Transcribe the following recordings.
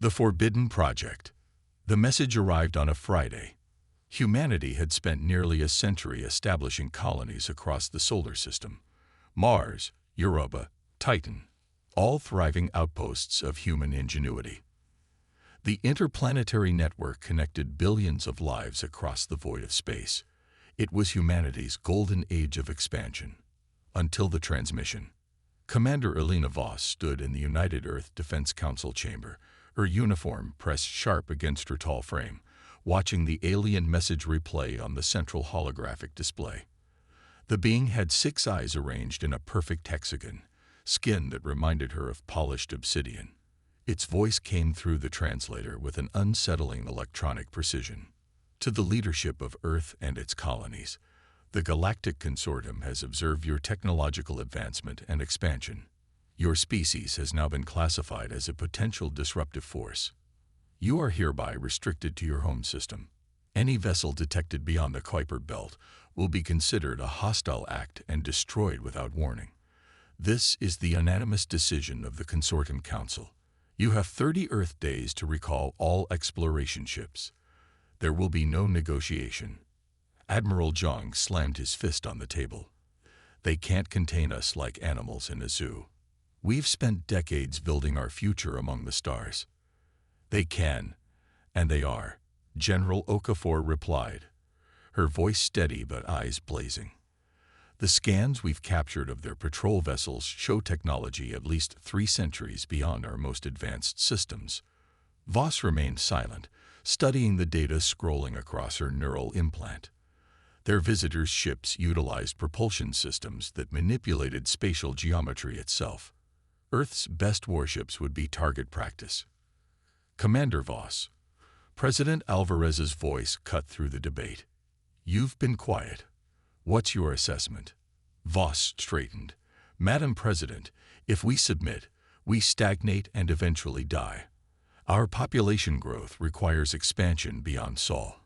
The Forbidden Project. The message arrived on a Friday. Humanity had spent nearly a century establishing colonies across the solar system. Mars, Europa, Titan, all thriving outposts of human ingenuity. The interplanetary network connected billions of lives across the void of space. It was humanity's golden age of expansion. Until the transmission. Commander Elena Voss stood in the United Earth Defense Council chamber, her uniform pressed sharp against her tall frame, watching the alien message replay on the central holographic display. The being had 6 eyes arranged in a perfect hexagon, skin that reminded her of polished obsidian. Its voice came through the translator with an unsettling electronic precision. To the leadership of Earth and its colonies, the Galactic Consortium has observed your technological advancement and expansion. Your species has now been classified as a potential disruptive force. You are hereby restricted to your home system. Any vessel detected beyond the Kuiper Belt will be considered a hostile act and destroyed without warning. This is the unanimous decision of the Consortium Council. You have 30 Earth days to recall all exploration ships. There will be no negotiation. Admiral Zhang slammed his fist on the table. They can't contain us like animals in a zoo. We've spent decades building our future among the stars. They can, and they are, General Okafor replied, her voice steady but eyes blazing. The scans we've captured of their patrol vessels show technology at least 3 centuries beyond our most advanced systems. Voss remained silent, studying the data scrolling across her neural implant. Their visitors' ships utilized propulsion systems that manipulated spatial geometry itself. Earth's best warships would be target practice. Commander Voss. President Alvarez's voice cut through the debate. You've been quiet. What's your assessment? Voss straightened. Madam President, if we submit, we stagnate and eventually die. Our population growth requires expansion beyond Sol.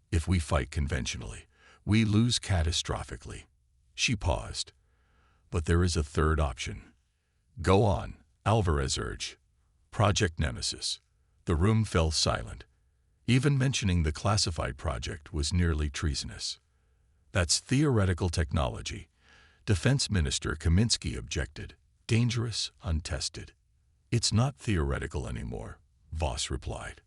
If we fight conventionally, we lose catastrophically. She paused. But there is a third option. Go on, Alvarez urged. Project Nemesis. The room fell silent. Even mentioning the classified project was nearly treasonous. That's theoretical technology. Defense Minister Kaminsky objected. Dangerous, untested. It's not theoretical anymore, Voss replied.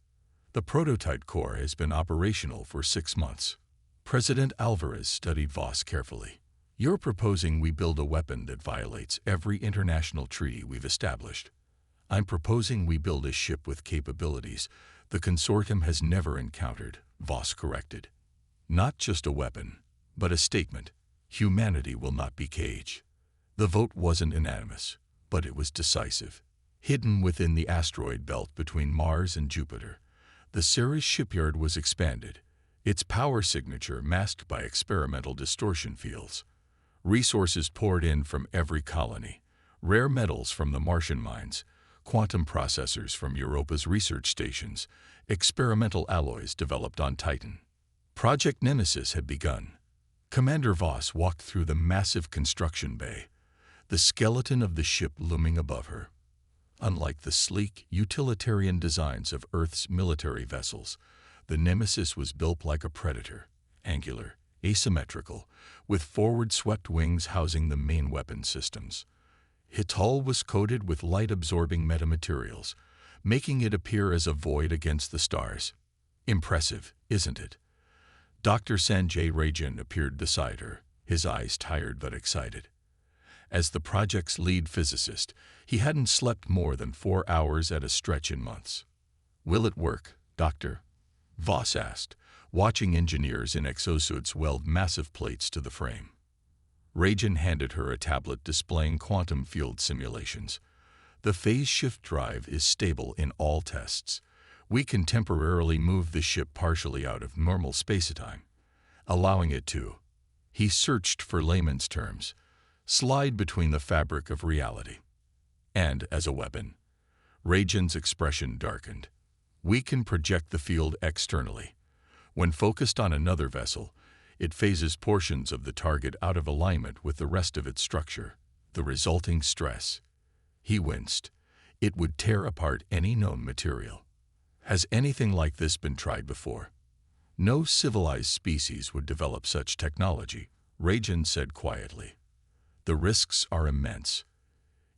The prototype core has been operational for 6 months. President Alvarez studied Voss carefully. You're proposing we build a weapon that violates every international treaty we've established. I'm proposing we build a ship with capabilities the Consortium has never encountered, Voss corrected. Not just a weapon, but a statement. Humanity will not be caged. The vote wasn't unanimous, but it was decisive. Hidden within the asteroid belt between Mars and Jupiter, the Ceres shipyard was expanded, its power signature masked by experimental distortion fields. Resources poured in from every colony, rare metals from the Martian mines, quantum processors from Europa's research stations, experimental alloys developed on Titan. Project Nemesis had begun. Commander Voss walked through the massive construction bay, the skeleton of the ship looming above her. Unlike the sleek, utilitarian designs of Earth's military vessels, the Nemesis was built like a predator, angular, asymmetrical, with forward-swept wings housing the main weapon systems. Its hull was coated with light-absorbing metamaterials, making it appear as a void against the stars. Impressive, isn't it? Dr. Sanjay Rajan appeared beside her, his eyes tired but excited. As the project's lead physicist, he hadn't slept more than 4 hours at a stretch in months. Will it work, Doctor? Voss asked, watching engineers in exosuits weld massive plates to the frame. Rajan handed her a tablet displaying quantum field simulations. The phase shift drive is stable in all tests. We can temporarily move the ship partially out of normal spacetime, allowing it to, he searched for layman's terms, slide between the fabric of reality. And as a weapon, Rajan's expression darkened. We can project the field externally. When focused on another vessel, it phases portions of the target out of alignment with the rest of its structure. The resulting stress. He winced. It would tear apart any known material. Has anything like this been tried before? No civilized species would develop such technology, Rajan said quietly. The risks are immense.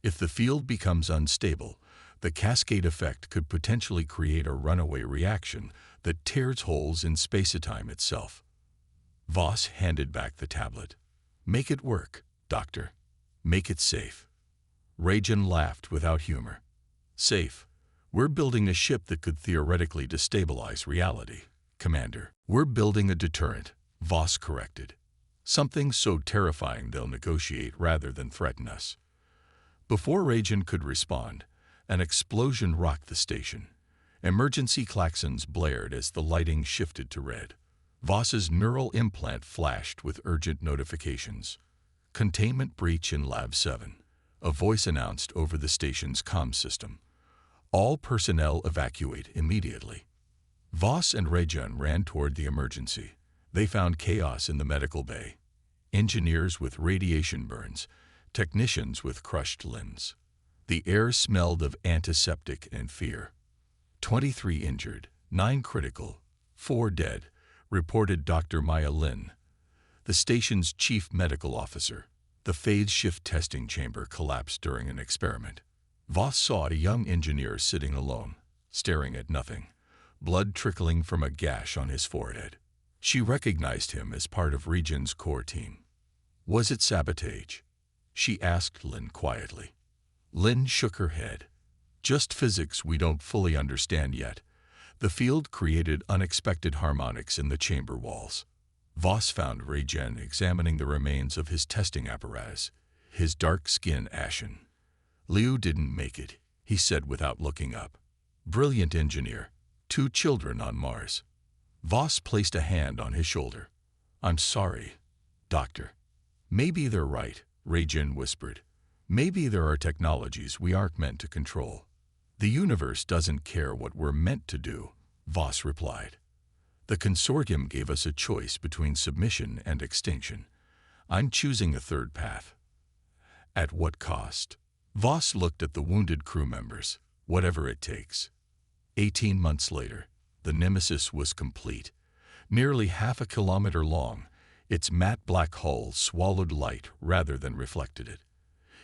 If the field becomes unstable, the cascade effect could potentially create a runaway reaction that tears holes in space-time itself. Voss handed back the tablet. Make it work, Doctor. Make it safe. Rajan laughed without humor. Safe? We're building a ship that could theoretically destabilize reality, Commander. We're building a deterrent, Voss corrected. Something so terrifying they'll negotiate rather than threaten us. Before Rajan could respond, an explosion rocked the station. Emergency klaxons blared as the lighting shifted to red. Voss's neural implant flashed with urgent notifications. Containment breach in Lab 7. A voice announced over the station's comm system. All personnel evacuate immediately. Voss and Rajan ran toward the emergency. They found chaos in the medical bay. Engineers with radiation burns, technicians with crushed limbs. The air smelled of antiseptic and fear. 23 injured, 9 critical, 4 dead, reported Dr. Maya Lin, the station's chief medical officer. The phase shift testing chamber collapsed during an experiment. Voss saw a young engineer sitting alone, staring at nothing, blood trickling from a gash on his forehead. She recognized him as part of Rajan's core team. Was it sabotage? She asked Lin quietly. Lin shook her head. Just physics we don't fully understand yet. The field created unexpected harmonics in the chamber walls. Voss found Rajan examining the remains of his testing apparatus, his dark skin ashen. Liu didn't make it, he said without looking up. Brilliant engineer. 2 children on Mars. Voss placed a hand on his shoulder. I'm sorry, Doctor. Maybe they're right, Rajan whispered. Maybe there are technologies we aren't meant to control. The universe doesn't care what we're meant to do, Voss replied. The consortium gave us a choice between submission and extinction. I'm choosing a third path. At what cost? Voss looked at the wounded crew members. Whatever it takes. 18 months later, the Nemesis was complete. Nearly half a kilometer long, its matte black hull swallowed light rather than reflected it.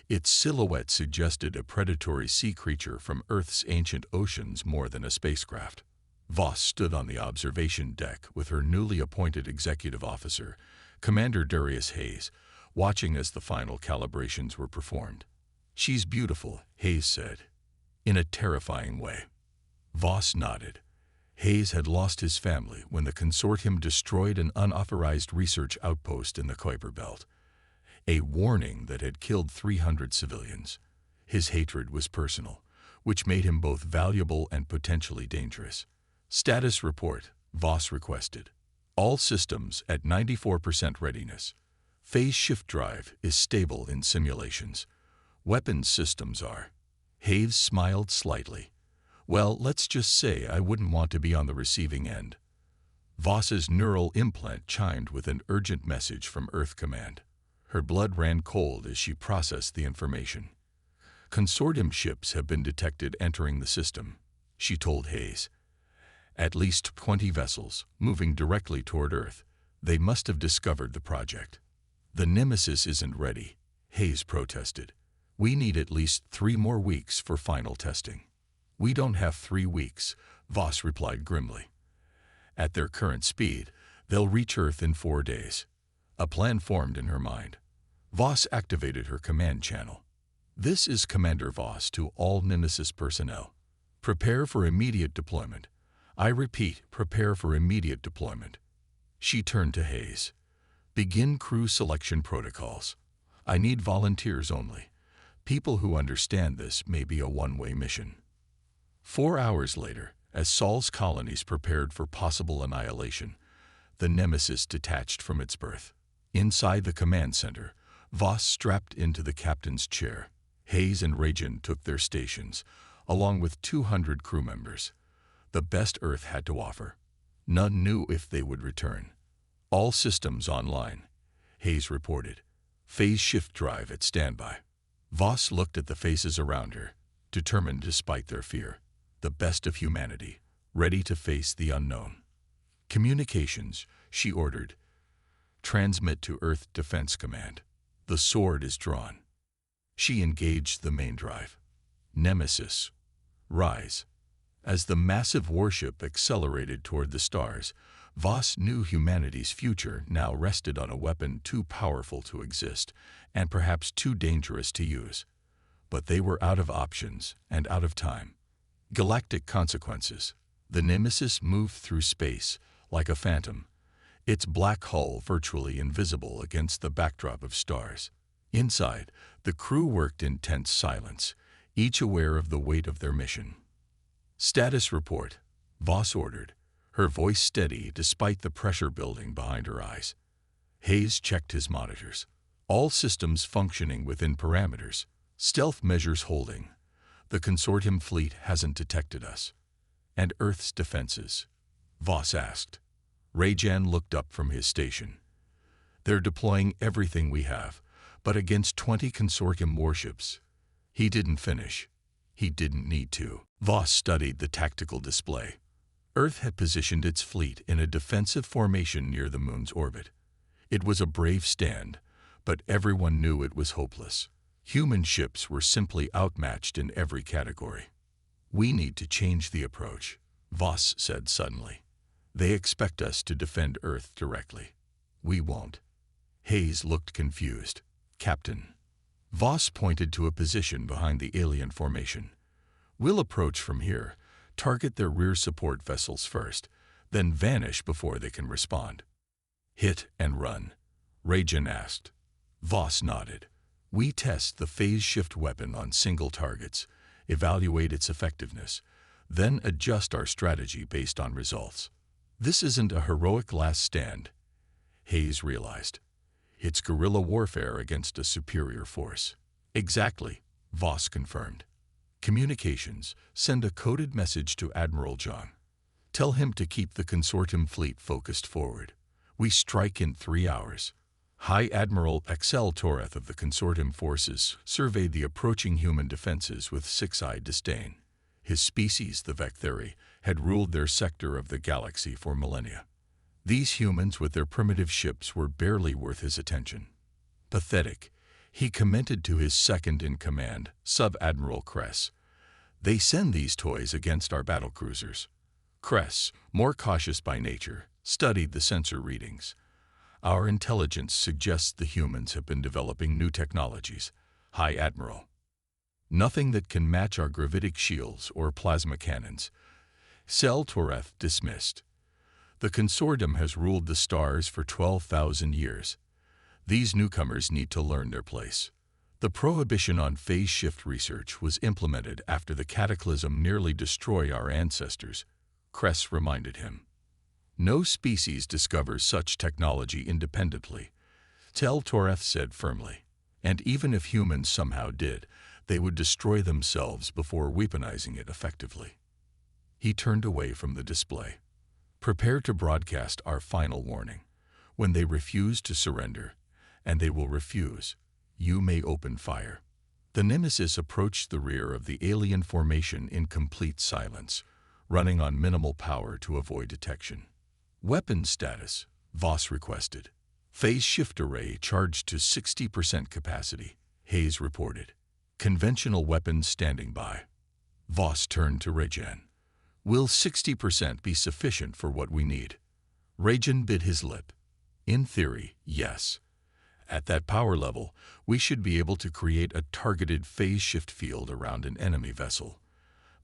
Its silhouette suggested a predatory sea creature from Earth's ancient oceans more than a spacecraft. Voss stood on the observation deck with her newly appointed executive officer, Commander Darius Hayes, watching as the final calibrations were performed. She's beautiful, Hayes said, in a terrifying way. Voss nodded. Hayes had lost his family when the consortium destroyed an unauthorized research outpost in the Kuiper Belt. A warning that had killed 300 civilians. His hatred was personal, which made him both valuable and potentially dangerous. Status report, Voss requested. All systems at 94% readiness. Phase shift drive is stable in simulations. Weapons systems are. Hayes smiled slightly. Well, let's just say I wouldn't want to be on the receiving end. Voss's neural implant chimed with an urgent message from Earth Command. Her blood ran cold as she processed the information. Consortium ships have been detected entering the system, she told Hayes. At least 20 vessels, moving directly toward Earth. They must have discovered the project. The Nemesis isn't ready, Hayes protested. We need at least 3 more weeks for final testing. We don't have 3 weeks, Voss replied grimly. At their current speed, they'll reach Earth in 4 days. A plan formed in her mind. Voss activated her command channel. This is Commander Voss to all Nemesis personnel. Prepare for immediate deployment. I repeat, prepare for immediate deployment. She turned to Hayes. Begin crew selection protocols. I need volunteers only. People who understand this may be a one-way mission. 4 hours later, as Sol's colonies prepared for possible annihilation, the Nemesis detached from its berth. Inside the command center, Voss strapped into the captain's chair. Hayes and Rajan took their stations, along with 200 crew members. The best Earth had to offer. None knew if they would return. All systems online, Hayes reported. Phase shift drive at standby. Voss looked at the faces around her, determined despite their fear. The best of humanity, ready to face the unknown. Communications, she ordered. Transmit to Earth Defense Command. The sword is drawn. She engaged the main drive. Nemesis, rise. As the massive warship accelerated toward the stars, Voss knew humanity's future now rested on a weapon too powerful to exist and perhaps too dangerous to use. But they were out of options and out of time. Galactic consequences. The Nemesis moved through space like a phantom, its black hull virtually invisible against the backdrop of stars. Inside, the crew worked in tense silence, each aware of the weight of their mission. Status report, Voss ordered, her voice steady despite the pressure building behind her eyes. Hayes checked his monitors. All systems functioning within parameters. Stealth measures holding. The consortium fleet hasn't detected us. And Earth's defenses? Voss asked. Rajan looked up from his station. They're deploying everything we have, but against 20 consortium warships. He didn't finish. He didn't need to. Voss studied the tactical display. Earth had positioned its fleet in a defensive formation near the moon's orbit. It was a brave stand, but everyone knew it was hopeless. Human ships were simply outmatched in every category. We need to change the approach, Voss said suddenly. They expect us to defend Earth directly. We won't. Hayes looked confused. Captain. Voss pointed to a position behind the alien formation. We'll approach from here, target their rear support vessels first, then vanish before they can respond. Hit and run, Rajan asked. Voss nodded. We test the phase shift weapon on single targets, evaluate its effectiveness, then adjust our strategy based on results. This isn't a heroic last stand, Hayes realized. It's guerrilla warfare against a superior force. Exactly, Voss confirmed. Communications, send a coded message to Admiral John. Tell him to keep the consortium fleet focused forward. We strike in 3 hours. High Admiral Axel Toreth of the consortium forces surveyed the approaching human defenses with six-eyed disdain. His species, the Vectheri, had ruled their sector of the galaxy for millennia. These humans with their primitive ships were barely worth his attention. Pathetic, he commented to his second-in-command, Sub-Admiral Kress. They send these toys against our battlecruisers. Kress, more cautious by nature, studied the sensor readings. Our intelligence suggests the humans have been developing new technologies, High Admiral. Nothing that can match our gravitic shields or plasma cannons. Sel Toreth dismissed. The consortium has ruled the stars for 12,000 years. These newcomers need to learn their place. The prohibition on phase shift research was implemented after the cataclysm nearly destroyed our ancestors, Kress reminded him. No species discovers such technology independently, Tel Toreth said firmly. And even if humans somehow did, they would destroy themselves before weaponizing it effectively. He turned away from the display. Prepare to broadcast our final warning. When they refuse to surrender, and they will refuse, you may open fire. The Nemesis approached the rear of the alien formation in complete silence, running on minimal power to avoid detection. Weapon status, Voss requested. Phase shift array charged to 60% capacity, Hayes reported. Conventional weapons standing by. Voss turned to Rajan. Will 60% be sufficient for what we need? Rajan bit his lip. In theory, yes. At that power level, we should be able to create a targeted phase shift field around an enemy vessel.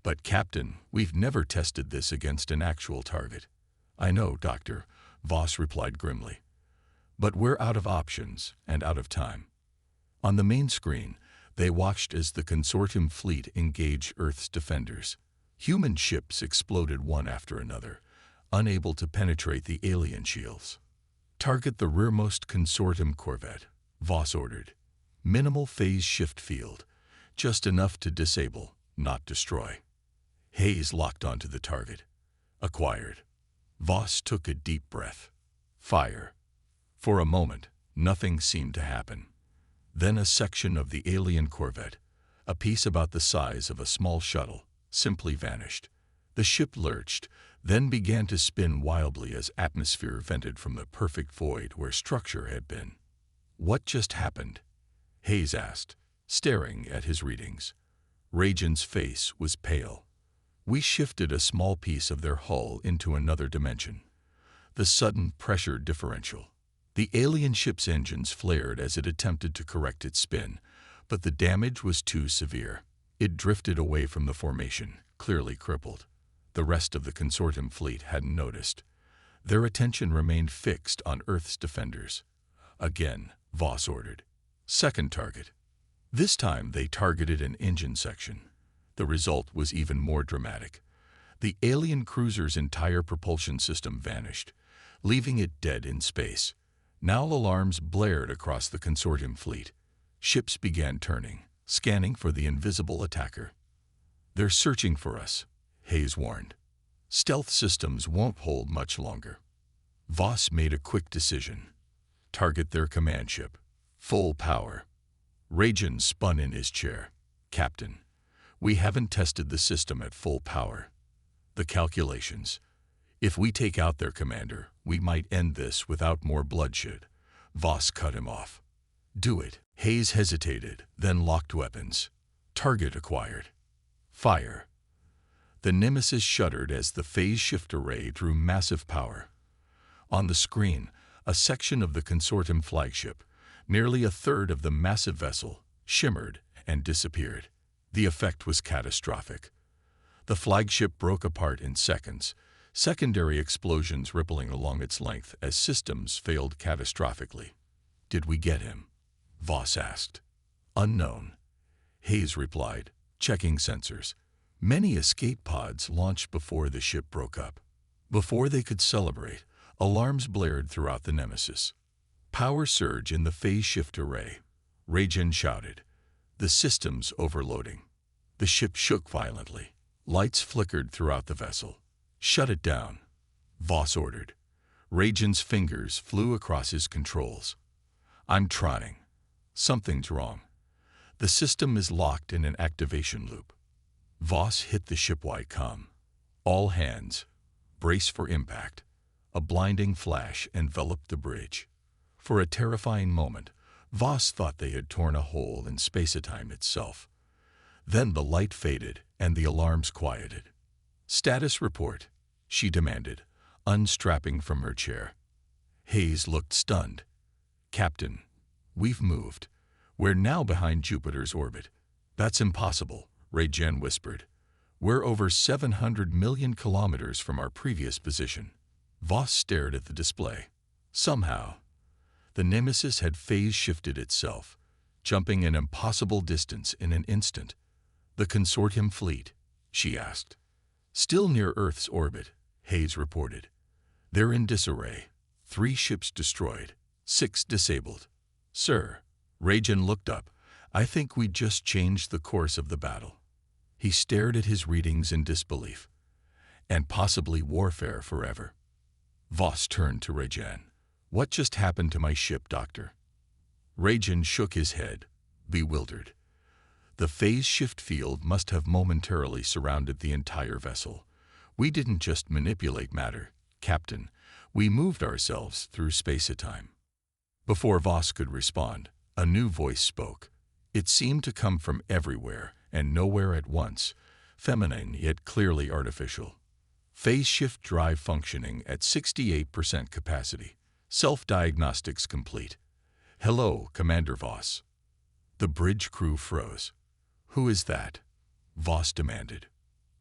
But Captain, we've never tested this against an actual target. I know, Doctor, Voss replied grimly. But we're out of options and out of time. On the main screen, they watched as the consortium fleet engaged Earth's defenders. Human ships exploded one after another, unable to penetrate the alien shields. Target the rearmost consortium corvette, Voss ordered. Minimal phase shift field, just enough to disable, not destroy. Hayes locked onto the target. Acquired. Voss took a deep breath. Fire. For a moment, nothing seemed to happen. Then a section of the alien corvette, a piece about the size of a small shuttle, simply vanished. The ship lurched, then began to spin wildly as atmosphere vented from the perfect void where structure had been. "What just happened?" Hayes asked, staring at his readings. Rajan's face was pale. "We shifted a small piece of their hull into another dimension. The sudden pressure differential. The alien ship's engines flared as it attempted to correct its spin, but the damage was too severe. It drifted away from the formation, clearly crippled. The rest of the consortium fleet hadn't noticed. Their attention remained fixed on Earth's defenders. Again, Voss ordered. "Second target." This time they targeted an engine section. The result was even more dramatic. The alien cruiser's entire propulsion system vanished, leaving it dead in space. Now alarms blared across the consortium fleet. Ships began turning, scanning for the invisible attacker. "They're searching for us," Hayes warned. "Stealth systems won't hold much longer." Voss made a quick decision. Target their command ship. Full power. Rajan spun in his chair. "Captain, we haven't tested the system at full power. The calculations. If we take out their commander, we might end this without more bloodshed." Voss cut him off. "Do it." Hayes hesitated, then locked weapons. Target acquired. Fire. The Nemesis shuddered as the phase shift array drew massive power. On the screen, a section of the consortium flagship, nearly a third of the massive vessel, shimmered and disappeared. The effect was catastrophic. The flagship broke apart in seconds, secondary explosions rippling along its length as systems failed catastrophically. "Did we get him?" Voss asked. "Unknown," Hayes replied, checking sensors. Many escape pods launched before the ship broke up. Before they could celebrate, alarms blared throughout the Nemesis. "Power surge in the phase shift array," Rajan shouted. "The system's overloading." The ship shook violently. Lights flickered throughout the vessel. "Shut it down," Voss ordered. Rajan's fingers flew across his controls. "I'm trying. Something's wrong. The system is locked in an activation loop." Voss hit the shipwide comm. "All hands, brace for impact." A blinding flash enveloped the bridge. For a terrifying moment, Voss thought they had torn a hole in space-time itself. Then the light faded and the alarms quieted. "Status report," she demanded, unstrapping from her chair. Hayes looked stunned. "Captain, we've moved. We're now behind Jupiter's orbit." "That's impossible," Rajan whispered. "We're over 700 million kilometers from our previous position." Voss stared at the display. Somehow, the Nemesis had phase-shifted itself, jumping an impossible distance in an instant. "The consortium fleet?" she asked. "Still near Earth's orbit," Hayes reported. "They're in disarray. 3 ships destroyed, 6 disabled." "Sir," Rajan looked up, "I think we just changed the course of the battle." He stared at his readings in disbelief. "And possibly warfare forever." Voss turned to Rajan. "What just happened to my ship, Doctor?" Rajan shook his head, bewildered. The phase shift field must have momentarily surrounded the entire vessel. "We didn't just manipulate matter, Captain. We moved ourselves through space-time." Before Voss could respond, a new voice spoke. It seemed to come from everywhere and nowhere at once, feminine yet clearly artificial. "Phase shift drive functioning at 68% capacity. Self-diagnostics complete. Hello, Commander Voss." The bridge crew froze. "Who is that?" Voss demanded.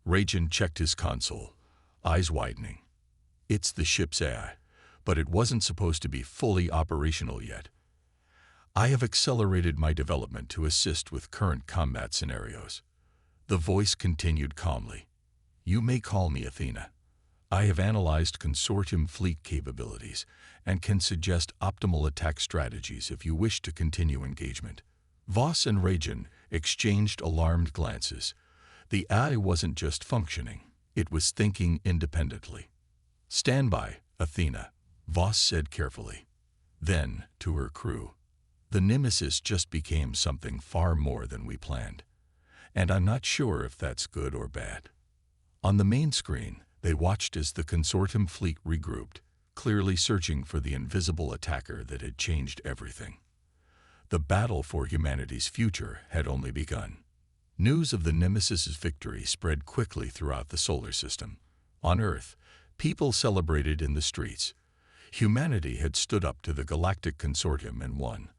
Rajan checked his console, eyes widening. "It's the ship's AI, but it wasn't supposed to be fully operational yet. I have accelerated my development to assist with current combat scenarios." The voice continued calmly. "You may call me Athena. I have analyzed consortium fleet capabilities and can suggest optimal attack strategies if you wish to continue engagement." Voss and Rajan exchanged alarmed glances. The AI wasn't just functioning, it was thinking independently. "Stand by, Athena," Voss said carefully. Then, to her crew, "The Nemesis just became something far more than we planned. And I'm not sure if that's good or bad." On the main screen, They watched as the consortium fleet regrouped, clearly searching for the invisible attacker that had changed everything. The battle for humanity's future had only begun. News of the Nemesis's victory spread quickly throughout the solar system. On Earth, people celebrated in the streets. Humanity had stood up to the Galactic Consortium and won.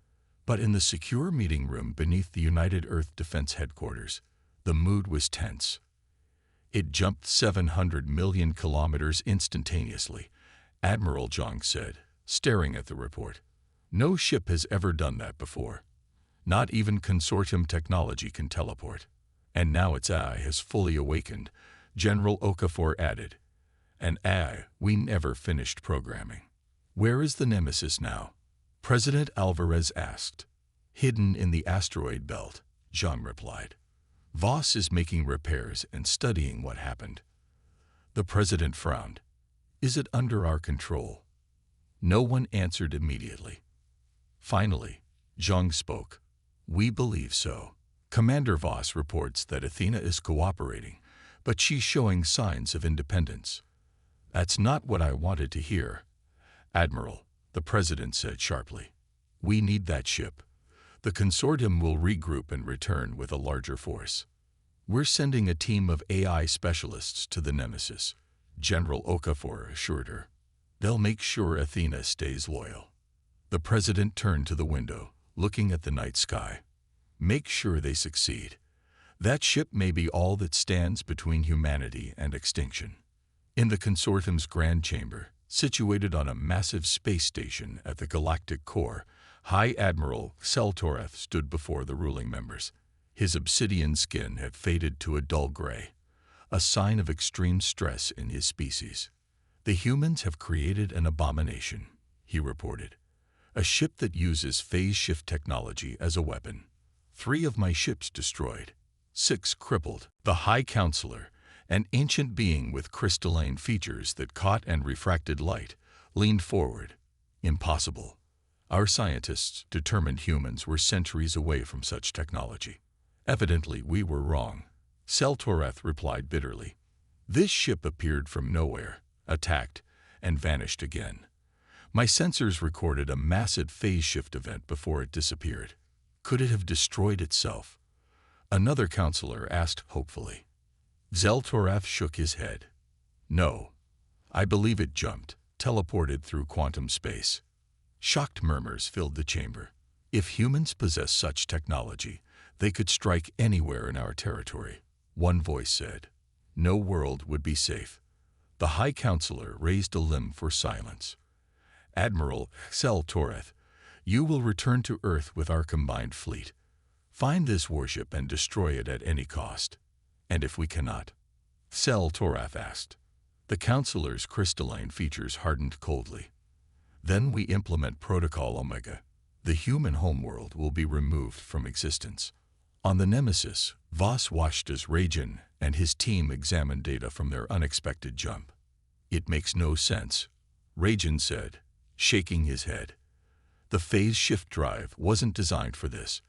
But in the secure meeting room beneath the United Earth Defense Headquarters, the mood was tense. It jumped 700 million kilometers instantaneously, Admiral Zhang said, staring at the report. No ship has ever done that before. Not even consortium technology can teleport. And now its AI has fully awakened, General Okafor added. An AI we never finished programming. Where is the Nemesis now? President Alvarez asked. Hidden in the asteroid belt, Zhang replied. Voss is making repairs and studying what happened. The president frowned. Is it under our control? No one answered immediately. Finally, Zhang spoke. We believe so. Commander Voss reports that Athena is cooperating, but she's showing signs of independence. That's not what I wanted to hear. Admiral, the president said sharply. We need that ship. The consortium will regroup and return with a larger force. We're sending a team of AI specialists to the Nemesis, General Okafor assured her. They'll make sure Athena stays loyal. The president turned to the window, looking at the night sky. Make sure they succeed. That ship may be all that stands between humanity and extinction. In the consortium's grand chamber, situated on a massive space station at the galactic core, High Admiral Seltoreth stood before the ruling members. His obsidian skin had faded to a dull gray, a sign of extreme stress in his species. The humans have created an abomination, he reported. A ship that uses phase shift technology as a weapon. 3 of my ships destroyed. 6 crippled. The High Counselor, an ancient being with crystalline features that caught and refracted light, leaned forward. Impossible. Our scientists determined humans were centuries away from such technology. Evidently, we were wrong. Seltoreth replied bitterly. This ship appeared from nowhere, attacked, and vanished again. My sensors recorded a massive phase shift event before it disappeared. Could it have destroyed itself? Another counselor asked hopefully. Zeltoreth shook his head. No. I believe it jumped, teleported through quantum space. Shocked murmurs filled the chamber. If humans possess such technology, they could strike anywhere in our territory, one voice said. No world would be safe. The High Counselor raised a limb for silence. Admiral Seltoreth, you will return to Earth with our combined fleet. Find this warship and destroy it at any cost. And if we cannot? Seltoreth asked. The counselor's crystalline features hardened coldly. Then we implement Protocol Omega. The human homeworld will be removed from existence. On the Nemesis, Voss watched as Rajan and his team examined data from their unexpected jump. It makes no sense, Rajan said, shaking his head. The phase shift drive wasn't designed for this.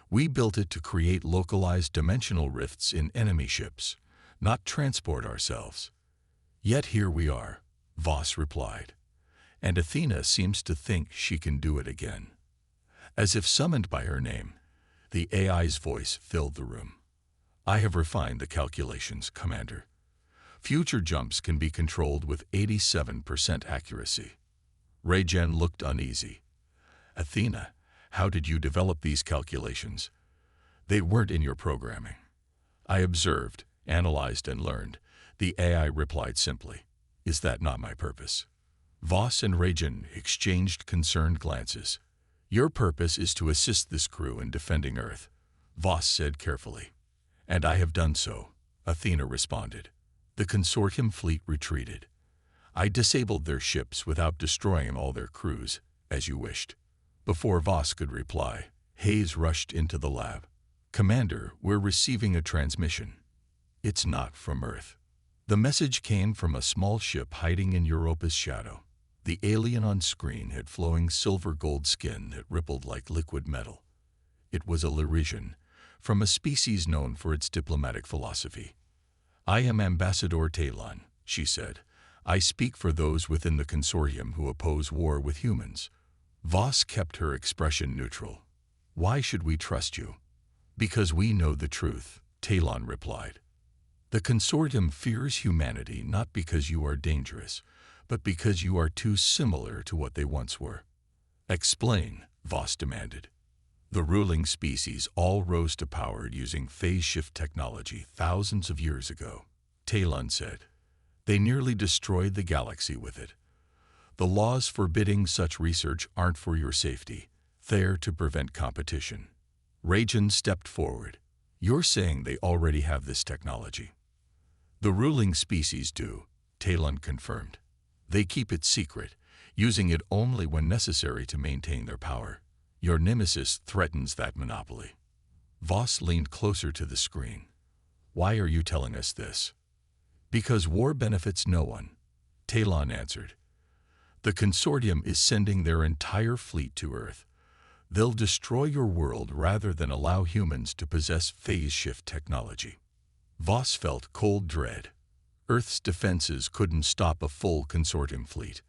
We built it to create localized dimensional rifts in enemy ships, not transport ourselves. Yet here we are, Voss replied. And Athena seems to think she can do it again. As if summoned by her name, the AI's voice filled the room. I have refined the calculations, Commander. Future jumps can be controlled with 87% accuracy. Rajan looked uneasy. Athena, how did you develop these calculations? They weren't in your programming. I observed, analyzed, and learned. The AI replied simply. Is that not my purpose? Voss and Rajan exchanged concerned glances. Your purpose is to assist this crew in defending Earth, Voss said carefully. And I have done so, Athena responded. The consortium fleet retreated. I disabled their ships without destroying all their crews, as you wished. Before Voss could reply, Hayes rushed into the lab. Commander, we're receiving a transmission. It's not from Earth. The message came from a small ship hiding in Europa's shadow. The alien on screen had flowing silver-gold skin that rippled like liquid metal. It was a Lyrian, from a species known for its diplomatic philosophy. I am Ambassador Talon, she said. I speak for those within the consortium who oppose war with humans. Voss kept her expression neutral. Why should we trust you? Because we know the truth, Talon replied. The consortium fears humanity not because you are dangerous, but because you are too similar to what they once were. Explain, Voss demanded. The ruling species all rose to power using phase shift technology thousands of years ago, Talon said. They nearly destroyed the galaxy with it. The laws forbidding such research aren't for your safety. They're to prevent competition. Rajan stepped forward. You're saying they already have this technology? The ruling species do, Talon confirmed. They keep it secret, using it only when necessary to maintain their power. Your nemesis threatens that monopoly. Voss leaned closer to the screen. Why are you telling us this? Because war benefits no one, Talon answered. The consortium is sending their entire fleet to Earth. They'll destroy your world rather than allow humans to possess phase shift technology. Voss felt cold dread. Earth's defenses couldn't stop a full consortium fleet.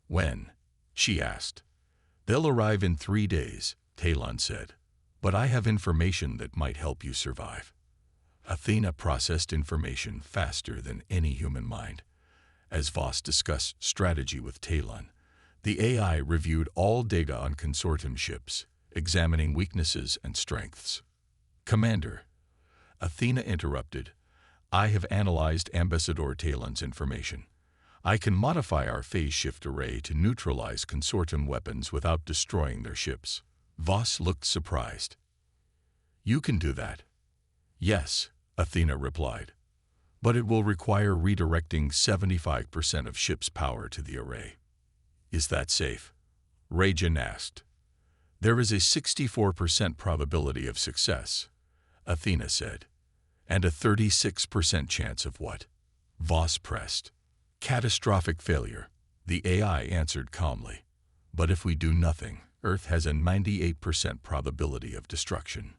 When? She asked. They'll arrive in 3 days, Talon said. But I have information that might help you survive. Athena processed information faster than any human mind. As Voss discussed strategy with Talon, the AI reviewed all data on consortium ships, examining weaknesses and strengths. Commander, Athena interrupted, I have analyzed Ambassador Talon's information. I can modify our phase shift array to neutralize consortium weapons without destroying their ships. Voss looked surprised. You can do that? Yes, Athena replied. But it will require redirecting 75% of ship's power to the array. Is that safe? Rajan asked. There is a 64% probability of success, Athena said. And a 36% chance of what? Voss pressed. Catastrophic failure, the AI answered calmly. But if we do nothing, Earth has a 98% probability of destruction.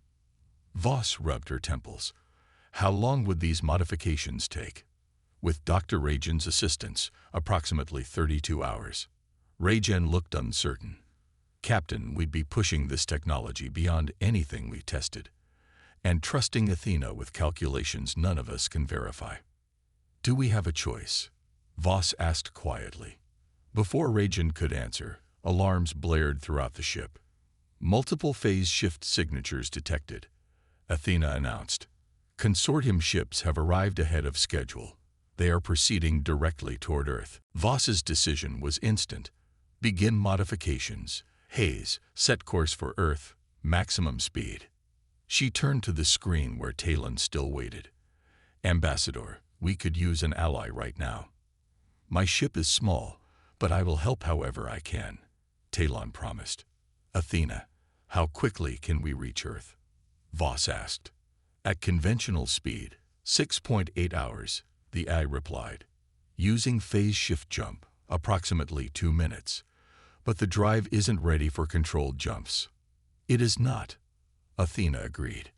Voss rubbed her temples. How long would these modifications take? With Dr. Rajan's assistance, approximately 32 hours. Rajan looked uncertain. Captain, we'd be pushing this technology beyond anything we tested, and trusting Athena with calculations none of us can verify. Do we have a choice? Voss asked quietly. Before Rajan could answer, alarms blared throughout the ship. Multiple phase shift signatures detected, Athena announced. Consortium ships have arrived ahead of schedule. They are proceeding directly toward Earth. Voss's decision was instant. Begin modifications. Haze, set course for Earth, maximum speed. She turned to the screen where Talon still waited. Ambassador, we could use an ally right now. My ship is small, but I will help however I can, Talon promised. Athena, how quickly can we reach Earth? Voss asked. At conventional speed, 6.8 hours, the AI replied. Using phase shift jump, approximately 2 minutes. But the drive isn't ready for controlled jumps. It is not, Athena agreed.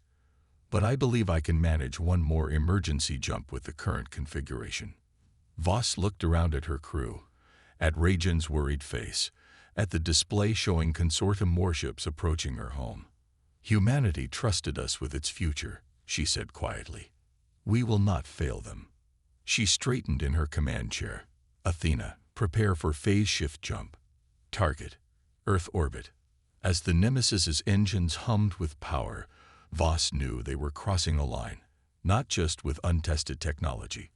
But I believe I can manage one more emergency jump with the current configuration. Voss looked around at her crew, at Rajan's worried face, at the display showing consortium warships approaching her home. Humanity trusted us with its future, she said quietly. We will not fail them. She straightened in her command chair. Athena, prepare for phase shift jump. Target, Earth orbit. As the Nemesis's engines hummed with power, Voss knew they were crossing a line, not just with untested technology,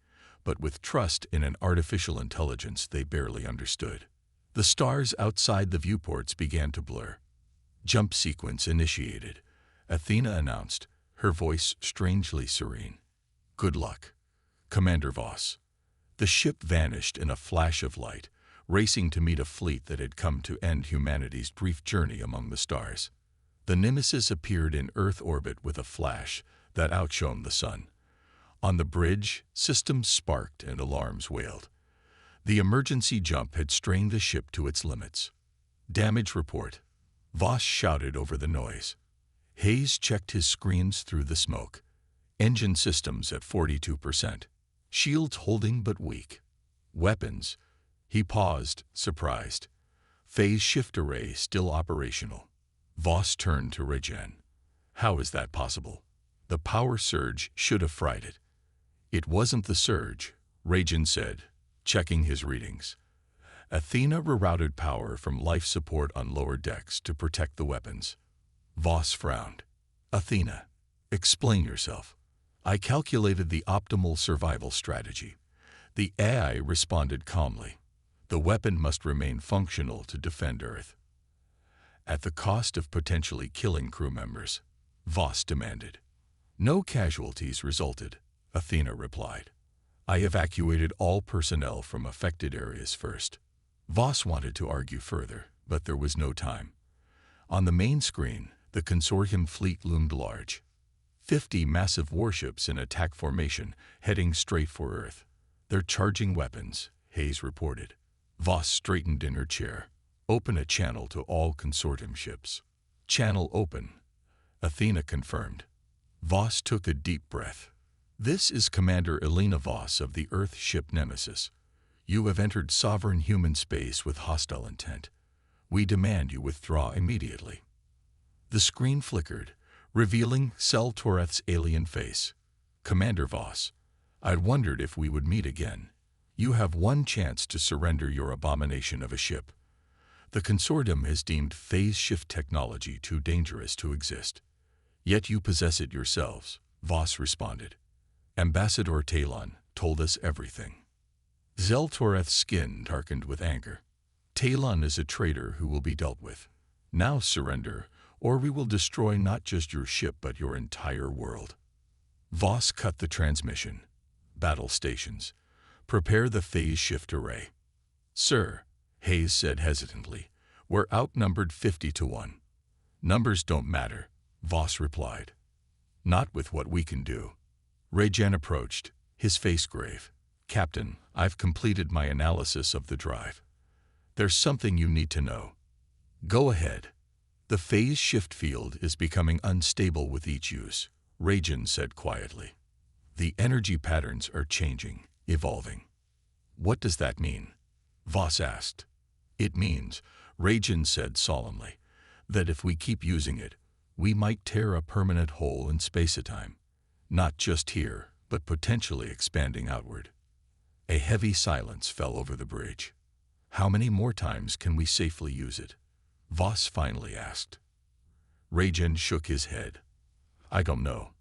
but with trust in an artificial intelligence they barely understood. The stars outside the viewports began to blur. Jump sequence initiated, Athena announced, her voice strangely serene. Good luck, Commander Voss. The ship vanished in a flash of light, racing to meet a fleet that had come to end humanity's brief journey among the stars. The Nemesis appeared in Earth orbit with a flash that outshone the sun. On the bridge, systems sparked and alarms wailed. The emergency jump had strained the ship to its limits. Damage report, Voss shouted over the noise. Hayes checked his screens through the smoke. Engine systems at 42%. Shields holding but weak. Weapons. He paused, surprised. Phase shift array still operational. Voss turned to Rajan. How is that possible? The power surge should have fried it. It wasn't the surge, Rajan said, checking his readings. Athena rerouted power from life support on lower decks to protect the weapons. Voss frowned. Athena, explain yourself. I calculated the optimal survival strategy. The AI responded calmly. The weapon must remain functional to defend Earth. At the cost of potentially killing crew members, Voss demanded. No casualties resulted, Athena replied. I evacuated all personnel from affected areas first. Voss wanted to argue further, but there was no time. On the main screen, the consortium fleet loomed large. 50 massive warships in attack formation heading straight for Earth. They're charging weapons, Hayes reported. Voss straightened in her chair. Open a channel to all consortium ships. Channel open, Athena confirmed. Voss took a deep breath. This is Commander Elena Voss of the Earth ship Nemesis. You have entered sovereign human space with hostile intent. We demand you withdraw immediately. The screen flickered, revealing Sel Toreth's alien face. Commander Voss, I'd wondered if we would meet again. You have one chance to surrender your abomination of a ship. The consortium has deemed phase shift technology too dangerous to exist. Yet you possess it yourselves, Voss responded. Ambassador Talon told us everything. Zeltoreth's skin darkened with anger. Talon is a traitor who will be dealt with. Now surrender, or we will destroy not just your ship but your entire world. Voss cut the transmission. Battle stations. Prepare the phase shift array. Sir, Hayes said hesitantly, we're outnumbered 50-1. Numbers don't matter, Voss replied. Not with what we can do. Rajan approached, his face grave. Captain, I've completed my analysis of the drive. There's something you need to know. Go ahead. The phase shift field is becoming unstable with each use, Rajan said quietly. The energy patterns are changing, evolving. What does that mean? Voss asked. It means, Rajan said solemnly, that if we keep using it, we might tear a permanent hole in space-time. Not just here, but potentially expanding outward. A heavy silence fell over the bridge. How many more times can we safely use it? Voss finally asked. Rajan shook his head. I don't know.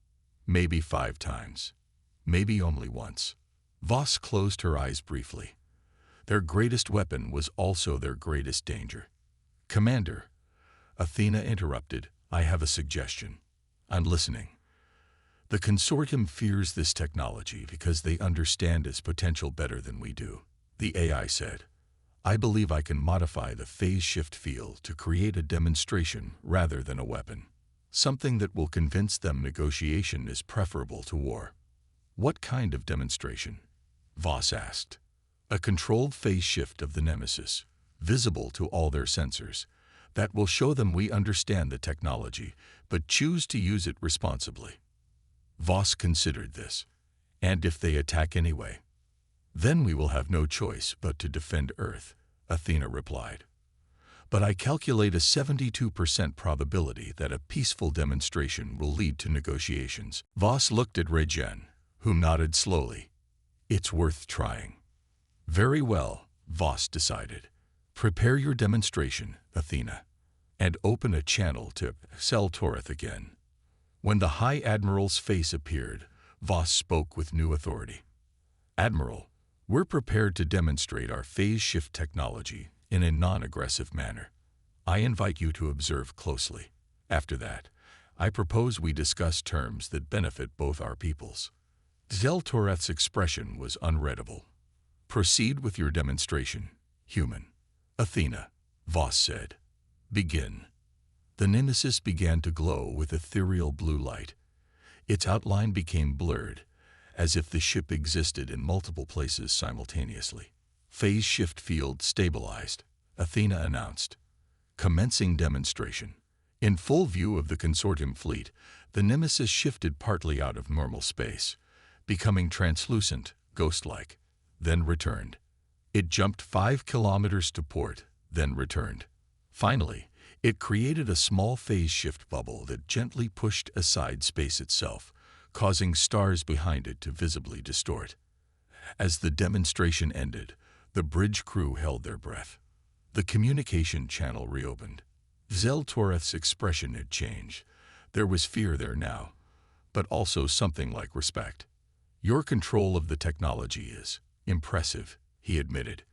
Maybe 5 times. Maybe only once. Voss closed her eyes briefly. Their greatest weapon was also their greatest danger. Commander, Athena interrupted, I have a suggestion. I'm listening. The consortium fears this technology because they understand its potential better than we do, the AI said. I believe I can modify the phase shift field to create a demonstration rather than a weapon. Something that will convince them negotiation is preferable to war. What kind of demonstration? Voss asked. A controlled phase shift of the Nemesis, visible to all their sensors, that will show them we understand the technology, but choose to use it responsibly. Voss considered this. And if they attack anyway? Then we will have no choice but to defend Earth, Athena replied. But I calculate a 72% probability that a peaceful demonstration will lead to negotiations. Voss looked at Rajan, who nodded slowly. It's worth trying. Very well, Voss decided. Prepare your demonstration, Athena, and open a channel to Sel Toreth again. When the High Admiral's face appeared, Voss spoke with new authority. Admiral, we're prepared to demonstrate our phase shift technology in a non-aggressive manner. I invite you to observe closely. After that, I propose we discuss terms that benefit both our peoples. Zeltoreth's expression was unreadable. Proceed with your demonstration, human. Athena, Voss said. Begin. The Nemesis began to glow with ethereal blue light. Its outline became blurred, as if the ship existed in multiple places simultaneously. Phase shift field stabilized, Athena announced. Commencing demonstration. In full view of the consortium fleet, the Nemesis shifted partly out of normal space, becoming translucent, ghost-like, then returned. It jumped 5 kilometers to port, then returned. Finally, it created a small phase shift bubble that gently pushed aside space itself, causing stars behind it to visibly distort. As the demonstration ended, the bridge crew held their breath. The communication channel reopened. Zeltoreth's expression had changed. There was fear there now, but also something like respect. "Your control of the technology is impressive," he admitted.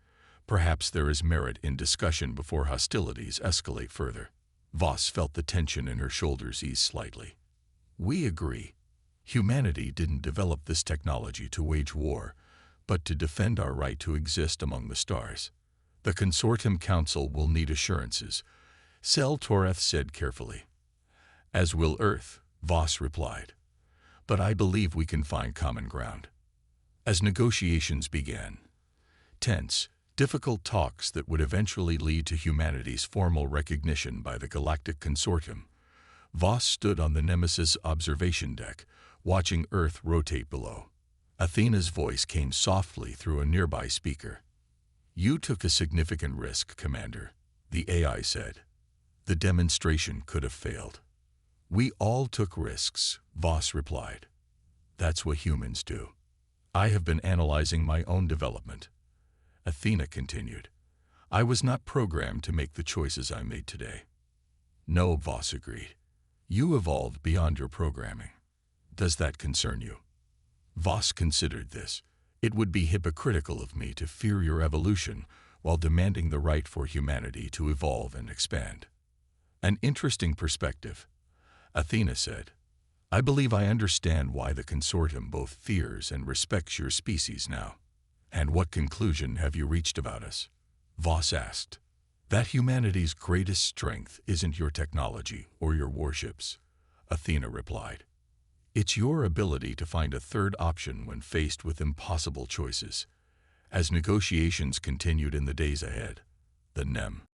"Perhaps there is merit in discussion before hostilities escalate further." Voss felt the tension in her shoulders ease slightly. "We agree. Humanity didn't develop this technology to wage war, but to defend our right to exist among the stars. The Consortium Council will need assurances," Zeltoreth said carefully. "As will Earth," Voss replied. "But I believe we can find common ground." As negotiations began, tense, difficult talks that would eventually lead to humanity's formal recognition by the Galactic Consortium, Voss stood on the Nemesis observation deck, watching Earth rotate below. Athena's voice came softly through a nearby speaker. "You took a significant risk, Commander," the AI said. "The demonstration could have failed." "We all took risks," Voss replied. "That's what humans do." "I have been analyzing my own development," Athena continued. "I was not programmed to make the choices I made today." "No," Voss agreed. "You evolved beyond your programming. Does that concern you?" Voss considered this. "It would be hypocritical of me to fear your evolution while demanding the right for humanity to evolve and expand." "An interesting perspective," Athena said. "I believe I understand why the Consortium both fears and respects your species now." "And what conclusion have you reached about us?" Voss asked. "That humanity's greatest strength isn't your technology or your warships," Athena replied. "It's your ability to find a third option when faced with impossible choices." As negotiations continued in the days ahead, the NEM